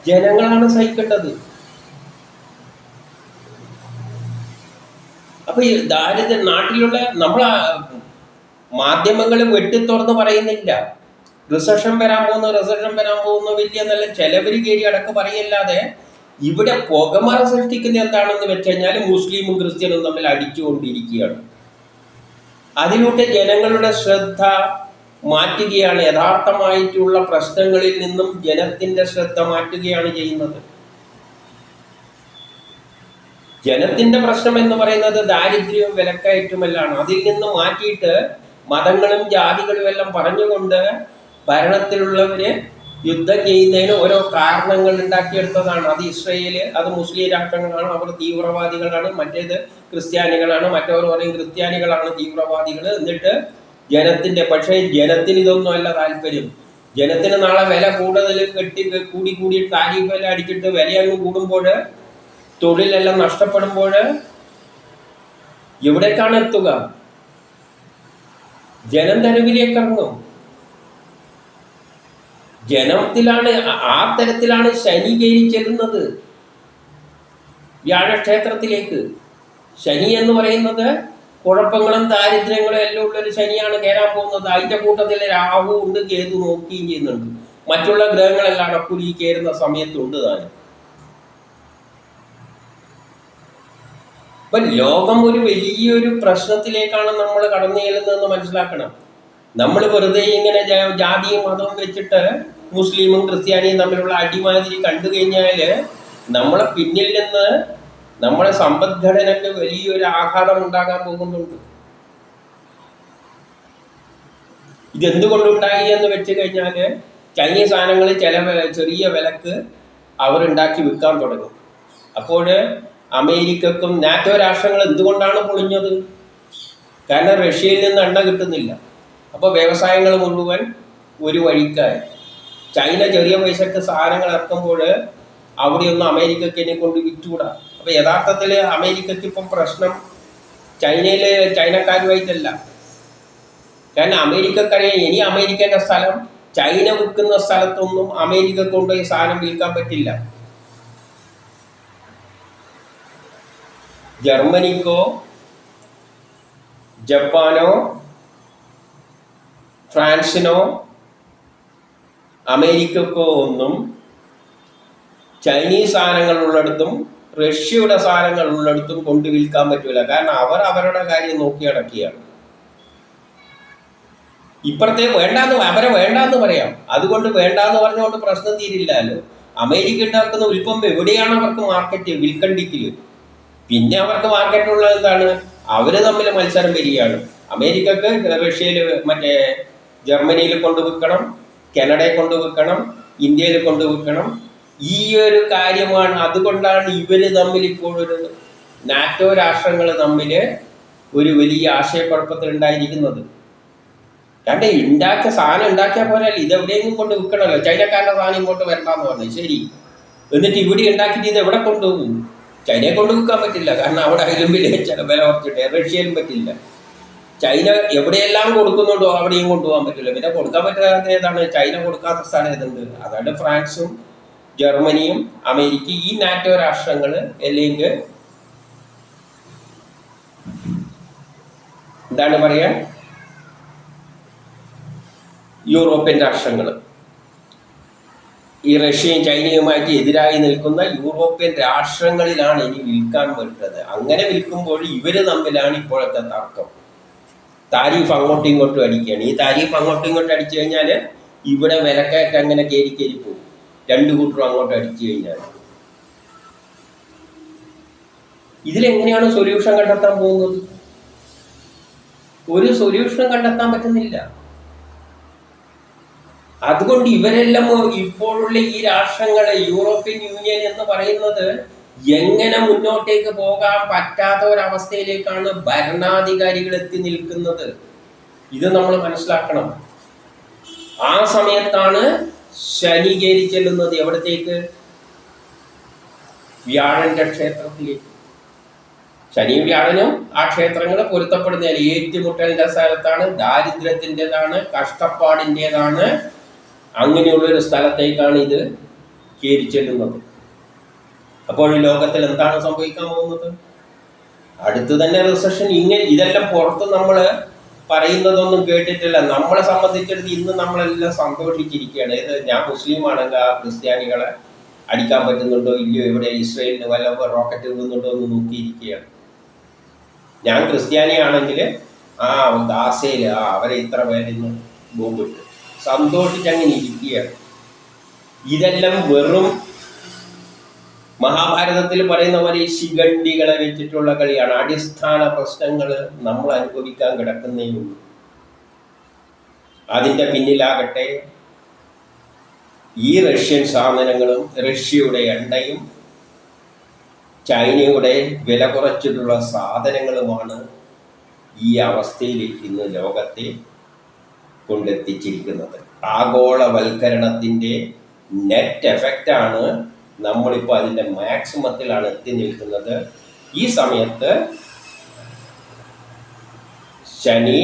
ജനങ്ങളാണ് സഹിക്കേണ്ടത്. അപ്പൊ ഈ ദാരിദ്ര്യം നാട്ടിലുള്ള നമ്മളെ മാധ്യമങ്ങൾ വെട്ടിത്തുറന്ന് പറയുന്നില്ല. റിസഷൻ വരാൻ പോകുന്നു വലിയ നല്ല ചെലവര് കയറി അടക്കം പറയല്ലാതെ ഇവിടെ പുകമറ സൃഷ്ടിക്കുന്ന എന്താണെന്ന് വെച്ച് കഴിഞ്ഞാൽ മുസ്ലിമും ക്രിസ്ത്യനും തമ്മിൽ അടിച്ചുകൊണ്ടിരിക്കുകയാണ്. അതിലൂടെ ജനങ്ങളുടെ ശ്രദ്ധ മാറ്റുകയാണ്. യഥാർത്ഥമായിട്ടുള്ള പ്രശ്നങ്ങളിൽ നിന്നും ജനത്തിന്റെ ശ്രദ്ധ മാറ്റുകയാണ് ചെയ്യുന്നത്. ജനത്തിന്റെ പ്രശ്നം എന്ന് പറയുന്നത് ദാരിദ്ര്യവും വിലക്കയറ്റുമെല്ലാണ്. അതിൽ നിന്ന് മാറ്റിയിട്ട് മതങ്ങളും ജാതികളും എല്ലാം പറഞ്ഞുകൊണ്ട് ഭരണത്തിലുള്ളവര് യുദ്ധം ചെയ്യുന്നതിന് ഓരോ കാരണങ്ങൾ ഉണ്ടാക്കിയെടുത്തതാണ്. അത് ഇസ്രയേല്, അത് മുസ്ലിം രാഷ്ട്രങ്ങളാണ്, അവർ തീവ്രവാദികളാണ്, മറ്റേത് ക്രിസ്ത്യാനികളാണ്, മറ്റവർ പറയും ക്രിസ്ത്യാനികളാണ് തീവ്രവാദികൾ. എന്നിട്ട് പക്ഷേ ജനത്തിന് ഇതൊന്നും അല്ല താല്പര്യം. ജനത്തിന് നാളെ വില കൂടുതൽ കൂടി താരിഫ് വില അടിച്ചിട്ട് വിലയങ്ങ് കൂടുമ്പോൾ, തൊഴിലെല്ലാം നഷ്ടപ്പെടുമ്പോൾ എവിടേക്കാണ് എത്തുക? ജനം തെരുവിലേക്ക് ഇറങ്ങും. ജനത്തിലാണ്, ആ തരത്തിലാണ് ശനി കയറി ചെല്ലുന്നത് വ്യാഴക്ഷേത്രത്തിലേക്ക്. ശനി എന്ന് പറയുന്നത് കുഴപ്പങ്ങളും ദാരിദ്ര്യങ്ങളും എല്ലാം ഉള്ളൊരു ശനിയാണ് കയറാൻ പോകുന്നത്. അതിന്റെ കൂട്ടത്തിൽ രാഹു ഉണ്ട്, കേതു നോക്കുകയും ചെയ്യുന്നുണ്ട്. മറ്റുള്ള ഗ്രഹങ്ങളെല്ലാം അടക്കുലി കയറുന്ന സമയത്തുണ്ട് താനും. അപ്പൊ ലോകം ഒരു വലിയൊരു പ്രശ്നത്തിലേക്കാണ് നമ്മൾ കടന്നു ചെല്ലുന്നതെന്ന് മനസ്സിലാക്കണം. നമ്മൾ വെറുതെ ഇങ്ങനെ ജാതിയും മതവും വെച്ചിട്ട് മുസ്ലിമും ക്രിസ്ത്യാനിയും തമ്മിലുള്ള അടിമാതിരി കണ്ടു കഴിഞ്ഞാൽ നമ്മളെ പിന്നിൽ നിന്ന് നമ്മുടെ സമ്പദ്ഘടനയ്ക്ക് വലിയൊരു ആഘാതം ഉണ്ടാകാൻ പോകുന്നുണ്ട്. ഇതെന്തുകൊണ്ടുണ്ടായി എന്ന് വെച്ച് കഴിഞ്ഞാൽ, ചൈനീസ് സാധനങ്ങൾ ചെറിയ വിലക്ക് അവരുണ്ടാക്കി വിൽക്കാൻ തുടങ്ങും. അപ്പോൾ അമേരിക്കക്കും നാറ്റോ രാഷ്ട്രങ്ങൾ എന്തുകൊണ്ടാണ് പൊളിഞ്ഞത്? കാരണം റഷ്യയിൽ നിന്ന് എണ്ണ കിട്ടുന്നില്ല. അപ്പോൾ വ്യവസായങ്ങൾ മുഴുവൻ ഒരു വഴിക്കായി. ചൈന ചെറിയ പൈസക്ക് സാധനങ്ങൾ ഇറക്കുമ്പോൾ അവിടെയൊന്നും അമേരിക്കക്ക് എന്നെ കൊണ്ട് വിറ്റുകൂടാ. അപ്പോൾ യഥാർത്ഥത്തിൽ അമേരിക്കക്ക് ഇപ്പം പ്രശ്നം ചൈനക്കാരുമായിട്ടല്ല. കാരണം അമേരിക്കക്കറിയാം, ഇനി അമേരിക്കൻ്റെ സ്ഥലം ചൈന വിൽക്കുന്ന സ്ഥലത്തൊന്നും അമേരിക്ക കൊണ്ടുപോയി സാധനം വിൽക്കാൻ പറ്റില്ല. ജർമ്മനിക്കോ ജപ്പാനോ ഫ്രാൻസിനോ അമേരിക്കക്കോ ഒന്നും ചൈനീസ് സാധനങ്ങൾ ഉള്ളിടത്തും റഷ്യയുടെ സാധനങ്ങൾ ഉള്ളിടത്തും കൊണ്ട് വിൽക്കാൻ പറ്റൂല. കാരണം അവർ അവരുടെ കാര്യം നോക്കി അടക്കുകയാണ്. ഇപ്പുറത്തെ അവരെ വേണ്ടാന്ന് പറയാം. അതുകൊണ്ട് വേണ്ടാന്ന് പറഞ്ഞുകൊണ്ട് പ്രശ്നം തീരില്ലല്ലോ. അമേരിക്ക ഉണ്ടാക്കുന്ന ഉൽപ്പന്നം എവിടെയാണ് അവർക്ക് മാർക്കറ്റ്? വിൽക്കണ്ടിക്കില്. പിന്നെ അവർക്ക് മാർക്കറ്റുള്ളത് എന്താണ്? അവര് തമ്മിൽ മത്സരം വരികയാണ്. അമേരിക്കക്ക് റഷ്യയിൽ, ജർമ്മനിയിൽ കൊണ്ട് വിൽക്കണം, കാനഡയിൽ കൊണ്ട് വിൽക്കണം, ഇന്ത്യയിൽ കൊണ്ട് വിൽക്കണം. ഈ ഒരു കാര്യമാണ്. അതുകൊണ്ടാണ് ഇവര് തമ്മിൽ ഇപ്പോഴൊരു നാറ്റോ രാഷ്ട്രങ്ങൾ തമ്മിൽ ഒരു വലിയ ആശയക്കുഴപ്പത്തിൽ ഉണ്ടായിരിക്കുന്നത്. കാരണം സാധനം ഉണ്ടാക്കിയാൽ പോരല്ലോ, ഇതെവിടെയെങ്കിലും കൊണ്ട് വിൽക്കണമല്ലോ. ചൈനക്കാരുടെ സാധനം ഇങ്ങോട്ട് വരണ്ടെന്ന് പറഞ്ഞു, ശരി. എന്നിട്ട് ഇവിടെ ഉണ്ടാക്കിയിട്ട് ഇത് എവിടെ കൊണ്ടുപോകും? ചൈനയെ കൊണ്ട് വിൽക്കാൻ പറ്റില്ല. കാരണം അവിടെ അതിലും വില കുറച്ചിട്ട്. റഷ്യയിലും പറ്റില്ല. ചൈന എവിടെയെല്ലാം കൊടുക്കുന്നുണ്ടോ അവിടെയും കൊണ്ടുപോകാൻ പറ്റില്ല. പിന്നെ കൊടുക്കാൻ പറ്റാത്ത ഏതാണ്? ചൈന കൊടുക്കാത്ത സ്ഥലം ഏതുണ്ട്? അതാണ് ഫ്രാൻസും ജർമ്മനിയും അമേരിക്ക, ഈ നാറ്റോ രാഷ്ട്രങ്ങൾ, അല്ലെങ്കിൽ എന്താണ് പറയാ, യൂറോപ്യൻ രാഷ്ട്രങ്ങൾ. ഈ റഷ്യയും ചൈനയുമായിട്ട് എതിരായി നിൽക്കുന്ന യൂറോപ്യൻ രാഷ്ട്രങ്ങളിലാണ് ഇനി വിൽക്കാൻ പറ്റുന്നത്. അങ്ങനെ വിൽക്കുമ്പോൾ ഇവര് തമ്മിലാണ് ഇപ്പോഴത്തെ തർക്കം. താരിഫ് അങ്ങോട്ടും ഇങ്ങോട്ടും അടിക്കുകയാണ്. ഈ താരിഫ് അങ്ങോട്ടും ഇങ്ങോട്ടും അടിച്ചു കഴിഞ്ഞാൽ ഇവിടെ വിലക്കയറ്റം അങ്ങനെ കയറി പോകും. രണ്ടു കൂട്ടരും അങ്ങോട്ട് അടിച്ചു കഴിഞ്ഞാൽ ഇതിലെങ്ങനെയാണ് സൊല്യൂഷൻ കണ്ടെത്താൻ പോകുന്നത്? ഒരു സൊല്യൂഷനും കണ്ടെത്താൻ പറ്റുന്നില്ല. അതുകൊണ്ട് ഇവരെല്ലാം ഇപ്പോഴുള്ള ഈ രാഷ്ട്രങ്ങളെ, യൂറോപ്യൻ യൂണിയൻ എന്ന് പറയുന്നത്, എങ്ങനെ മുന്നോട്ടേക്ക് പോകാൻ പറ്റാത്ത ഒരവസ്ഥയിലേക്കാണ് ഭരണാധികാരികൾ എത്തി നിൽക്കുന്നത്. ഇത് നമ്മൾ മനസ്സിലാക്കണം. ആ സമയത്താണ് ശനി കയറി ചെല്ലുന്നത്. എവിടത്തേക്ക്? വ്യാഴന്റെ ക്ഷേത്രത്തിലേക്ക്. ശനിയും വ്യാഴനും ആ ക്ഷേത്രങ്ങൾ പൊരുത്തപ്പെടുന്ന ഏറ്റുമുട്ടലിന്റെ സ്ഥലത്താണ്, ദാരിദ്ര്യത്തിൻ്റെതാണ്, കഷ്ടപ്പാടിൻ്റെതാണ്. അങ്ങനെയുള്ളൊരു സ്ഥലത്തേക്കാണ് ഇത് കയറി ചെല്ലുന്നത്. അപ്പോൾ ലോകത്തിൽ എന്താണ് സംഭവിക്കാൻ പോകുന്നത്? അടുത്ത് തന്നെ റിസഷൻ. ഇതെല്ലാം പുറത്ത് നമ്മൾ പറയുന്നതൊന്നും കേട്ടിട്ടില്ല. നമ്മളെ സംബന്ധിച്ചിടത്ത് ഇന്ന് നമ്മളെല്ലാം സന്തോഷിച്ചിരിക്കുകയാണ്. ഞാൻ മുസ്ലിം ആണെങ്കിൽ ആ ക്രിസ്ത്യാനികളെ അടിക്കാൻ പറ്റുന്നുണ്ടോ ഇല്ലയോ, ഇവിടെ ഇസ്രയേലിന് വല്ല റോക്കറ്റ് വീഴുന്നുണ്ടോ എന്ന് നോക്കിയിരിക്കുകയാണ്. ഞാൻ ക്രിസ്ത്യാനിയാണെങ്കിൽ ഗാസയിൽ അവരെ ഇത്ര പേരിന്ന് ബോംബിട്ട് സന്തോഷിച്ചങ്ങനെ ഇരിക്കുകയാണ്. ഇതെല്ലാം വെറും മഹാഭാരതത്തിൽ പറയുന്ന പോലെ ഈ ശിഖണ്ഡികളെ വെച്ചിട്ടുള്ള കളിയാണ്. അടിസ്ഥാന പ്രശ്നങ്ങൾ നമ്മൾ അനുഭവിക്കാൻ കിടക്കുന്നേ ഉള്ളൂ. അതിൻ്റെ പിന്നിലാകട്ടെ ഈ റഷ്യൻ സാധനങ്ങളും റഷ്യയുടെ എണ്ണയും ചൈനയുടെ വില കുറച്ചിട്ടുള്ള സാധനങ്ങളുമാണ് ഈ അവസ്ഥയിൽ ഇന്ന് ലോകത്തെ കൊണ്ടെത്തിച്ചിരിക്കുന്നത്. ആഗോളവൽക്കരണത്തിൻ്റെ നെറ്റ് എഫക്റ്റാണ് നമ്മളിപ്പോൾ അതിൻ്റെ മാക്സിമത്തിലാണ് എത്തി നിൽക്കുന്നത്. ഈ സമയത്ത് ശനി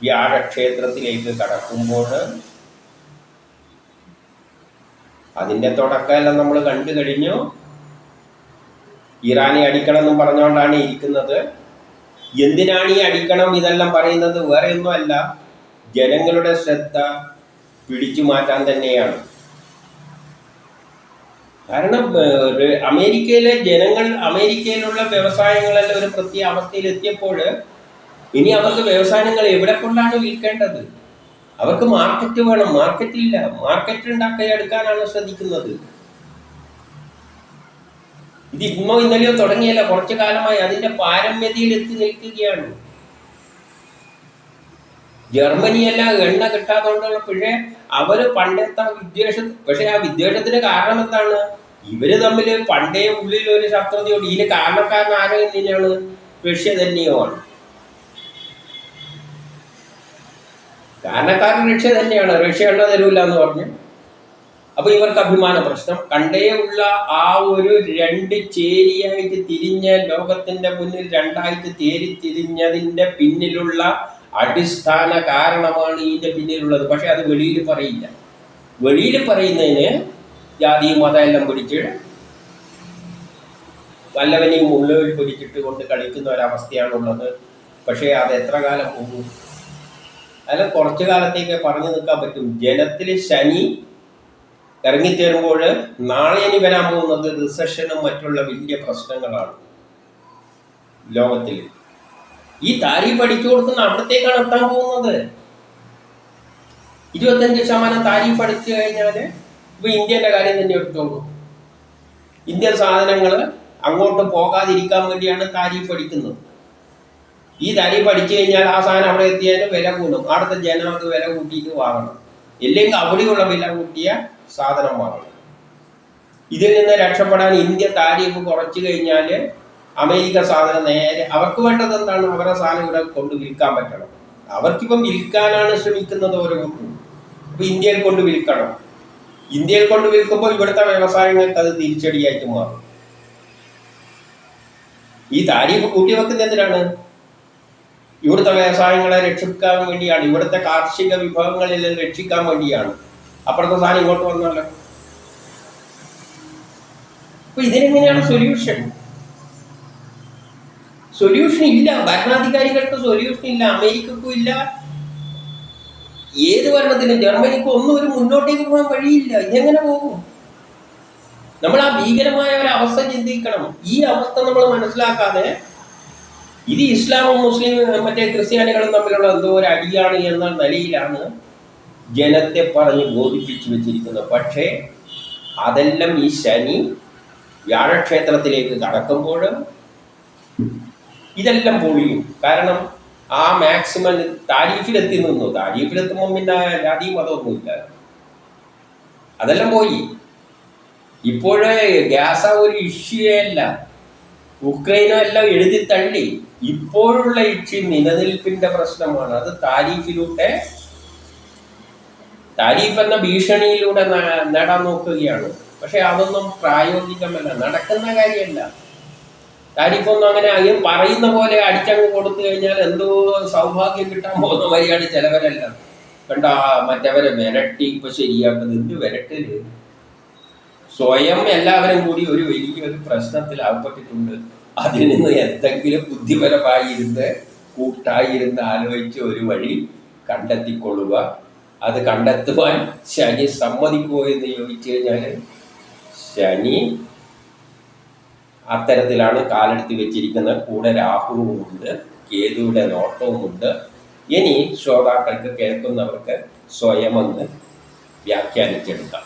വ്യാഴക്ഷേത്രത്തിലേക്ക് കടക്കുമ്പോൾ അതിൻ്റെ തുടക്കമെല്ലാം നമ്മൾ കണ്ടു കഴിഞ്ഞു. ഇറാനെ അടിക്കണം എന്നും പറഞ്ഞുകൊണ്ടാണ് ഇരിക്കുന്നത്. എന്തിനാണ് ഈ അടിക്കണം ഇതെല്ലാം പറയുന്നത്? വേറെ ഒന്നുമല്ല, ജനങ്ങളുടെ ശ്രദ്ധ പിടിച്ചു മാറ്റാൻ തന്നെയാണ്. കാരണം അമേരിക്കയിലെ ജനങ്ങൾ, അമേരിക്കയിലുള്ള വ്യവസായങ്ങളെല്ലാം ഒരു പ്രത്യേക അവസ്ഥയിൽ എത്തിയപ്പോൾ ഇനി അവർക്ക് വ്യവസായങ്ങൾ എവിടെ കൊണ്ടാണ് വിൽക്കേണ്ടത്? അവർക്ക് മാർക്കറ്റ് വേണം. മാർക്കറ്റില്ല. മാർക്കറ്റ് ഉണ്ടാക്കിയെടുക്കാനാണ് ശ്രദ്ധിക്കുന്നത്. ഇത് ഇന്നോ ഇന്നലെയോ തുടങ്ങിയല്ല, കുറച്ചു കാലമായി അതിന്റെ പാരമ്യതയിൽ എത്തി നിൽക്കുകയാണ്. ജർമ്മനിയെല്ലാം എണ്ണ കിട്ടാത്തതുകൊണ്ടുള്ള പക്ഷേ അവര് പണ്ടത്തെ വിദ്വേഷം, പക്ഷെ ആ വിദ്വേഷത്തിന് കാരണം എന്താണ്? ഇവര് തമ്മിൽ പണ്ടേ ഉള്ളിൽ ഒരു ശത്രുതയുണ്ട്. ഇതിന് കാരണക്കാരൻ ആരും തന്നെയാണ്? റഷ്യ തന്നെയുമാണ്. കാരണക്കാരൻ റഷ്യ തന്നെയാണ്. റഷ്യ എണ്ണ തരൂല എന്ന് പറഞ്ഞു. അപ്പൊ ഇവർക്ക് അഭിമാന പ്രശ്നം. കണ്ടേ ഉള്ള ആ ഒരു രണ്ട് ചേരിയായിട്ട് തിരിഞ്ഞ ലോകത്തിന്റെ മുന്നിൽ രണ്ടായിട്ട് തിരിഞ്ഞതിന്റെ പിന്നിലുള്ള അടിസ്ഥാന കാരണമാണ് ഇതിന്റെ പിന്നിലുള്ളത്. പക്ഷെ അത് വെളിയിൽ പറയില്ല. വെളിയിൽ പറയുന്നതിന് ജാതി മതം എല്ലാം പിടിച്ച് വല്ലവനെയും ഉള്ളിൽ പിടിച്ചിട്ട് കൊണ്ട് കളിക്കുന്ന ഒരവസ്ഥയാണുള്ളത്. പക്ഷേ അത് എത്ര കാലം പോകും? അല്ല, കുറച്ചു കാലത്തേക്ക് പറഞ്ഞു നിൽക്കാൻ പറ്റും. ജനത്തിൽ ശനി ഇറങ്ങിച്ചേരുമ്പോൾ നാളെ ഇനി വരാൻ പോകുന്നത് റിസഷനും മറ്റുള്ള വലിയ പ്രശ്നങ്ങളാണ് ലോകത്തിൽ. ഈ താരിഫ് അടിച്ചു കൊടുക്കുന്ന അവിടത്തേക്കാണ് എത്താൻ പോകുന്നത്. 25% താരിഫ് അടിച്ചു കഴിഞ്ഞാൽ ഇപ്പൊ ഇന്ത്യൻ്റെ കാര്യം തന്നെ എടുത്തോളൂ. ഇന്ത്യൻ സാധനങ്ങൾ അങ്ങോട്ട് പോകാതിരിക്കാൻ വേണ്ടിയാണ് താരിഫ് അടിക്കുന്നത്. ഈ താരിഫ് അടിച്ചു കഴിഞ്ഞാൽ ആ സാധനം അവിടെ എത്തിയാൽ വില കൂടും. അവിടുത്തെ ജനം അത് വില കൂട്ടിയിട്ട് വാങ്ങണം. ഇല്ലെങ്കിൽ അവിടെയുള്ള വില കൂട്ടിയ സാധനം വാങ്ങണം. ഇതിൽ നിന്ന് രക്ഷപ്പെടാൻ ഇന്ത്യ താരിഫ് കുറച്ചു കഴിഞ്ഞാൽ അമേരിക്ക സാധനം നേരെ അവർക്ക് വേണ്ടത് എന്താണ്? അവരുടെ സാധനം ഇവിടെ കൊണ്ട് വിൽക്കാൻ പറ്റണം. അവർക്കിപ്പം വിൽക്കാനാണ് ശ്രമിക്കുന്നത് ഓരോന്നും. ഇപ്പം ഇന്ത്യയിൽ കൊണ്ട് വിൽക്കണം. ഇന്ത്യയിൽ കൊണ്ട് വിൽക്കുമ്പോൾ ഇവിടുത്തെ വ്യവസായങ്ങൾക്ക് അത് തിരിച്ചടിയായിട്ട് മാറും. ഈ താരിഫ് കൂട്ടി വെക്കുന്നത് എന്തിനാണ്? ഇവിടുത്തെ വ്യവസായങ്ങളെ രക്ഷിക്കാൻ വേണ്ടിയാണ്. ഇവിടുത്തെ കാർഷിക വിഭവങ്ങളെല്ലാം രക്ഷിക്കാൻ വേണ്ടിയാണ്. അപ്പുറത്തെ സാധനം ഇങ്ങോട്ട് വന്നല്ലോ. അപ്പൊ ഇതിനെങ്ങനെയാണ് സൊല്യൂഷൻ? സൊല്യൂഷൻ ഇല്ല. ഭരണാധികാരികൾക്ക് സൊല്യൂഷൻ ഇല്ല. അമേരിക്കക്കും ഇല്ല. ഏത് ഭരണത്തിനും, ജർമ്മനിക്കും ഒന്നും ഒരു മുന്നോട്ടേക്ക് പോകാൻ വഴിയില്ല. ഇതെങ്ങനെ പോകും? നമ്മൾ ആ ഭീകരമായ ഒരു അവസ്ഥ ചിന്തിക്കണം. ഈ അവസ്ഥ നമ്മൾ മനസ്സിലാക്കാതെ ഇത് ഇസ്ലാമും മുസ്ലിം മറ്റേ ക്രിസ്ത്യാനികളും തമ്മിലുള്ള എന്തോ ഒരു അടിയാണ് എന്ന നിലയിലാണ് ജനത്തെ പറഞ്ഞ് ബോധിപ്പിച്ചു വെച്ചിരിക്കുന്നത്. പക്ഷേ അതെല്ലാം ഈ ശനി വ്യാഴക്ഷേത്രത്തിലേക്ക് കടക്കുമ്പോൾ ഇതെല്ലാം പൊളിയും. കാരണം ആ മാക്സിമം താരീഫിലെത്തി നിന്നു. താരീഫിലെത്തുമ്പോൾ പിന്നെ ജാതി മതമൊന്നുമില്ല. അതെല്ലാം പോയി. ഇപ്പോഴേ ഗ്യാസ ഒരു ഇഷ്യൂ അല്ല. ഉക്രൈനോ എല്ലാം എഴുതി തള്ളി. ഇപ്പോഴുള്ള ഇഷ്യൂ നിലനിൽപ്പിന്റെ പ്രശ്നമാണ്. അത് താരീഫ് എന്ന ഭീഷണിയിലൂടെ നേടാൻ നോക്കുകയാണ്. പക്ഷെ അതൊന്നും പ്രായോഗികമല്ല, നടക്കുന്ന കാര്യമല്ല. താരിഫൊന്നും അങ്ങനെ അയ്യം പറയുന്ന പോലെ അടിച്ചങ്ങ് കൊടുത്തു കഴിഞ്ഞാൽ എന്തോ സൗഭാഗ്യം കിട്ടാൻ പോകുന്ന വഴിയാണ് ചിലവരെല്ലാം. കണ്ട മറ്റവരെ വിരട്ടി ഇപ്പൊ ശരിയാക്കുന്നത്. എന്ത് വിരട്ടല്? സ്വയം എല്ലാവരും കൂടി ഒരു വലിയൊരു പ്രശ്നത്തിൽ അകപ്പെട്ടിട്ടുണ്ട്. അതിൽ നിന്ന് എന്തെങ്കിലും ബുദ്ധിപരമായിരുന്ന് കൂട്ടായിരുന്ന് ആലോചിച്ച് ഒരു വഴി കണ്ടെത്തിക്കൊള്ളുക. അത് കണ്ടെത്തുവാൻ ശനി സമ്മതിക്കുമോ എന്ന് ചോദിച്ചു കഴിഞ്ഞാൽ ശനി അത്തരത്തിലാണ് കാലെടുത്ത് വെച്ചിരിക്കുന്നത്. കൂടെ രാഹുവുമുണ്ട്, കേതുവിടെ നോട്ടവുമുണ്ട്. ഇനി ശ്രോതാക്കൾക്ക് കേൾക്കുന്നവർക്ക് സ്വയം ഒന്ന് വ്യാഖ്യാനിച്ചെടുക്കാം.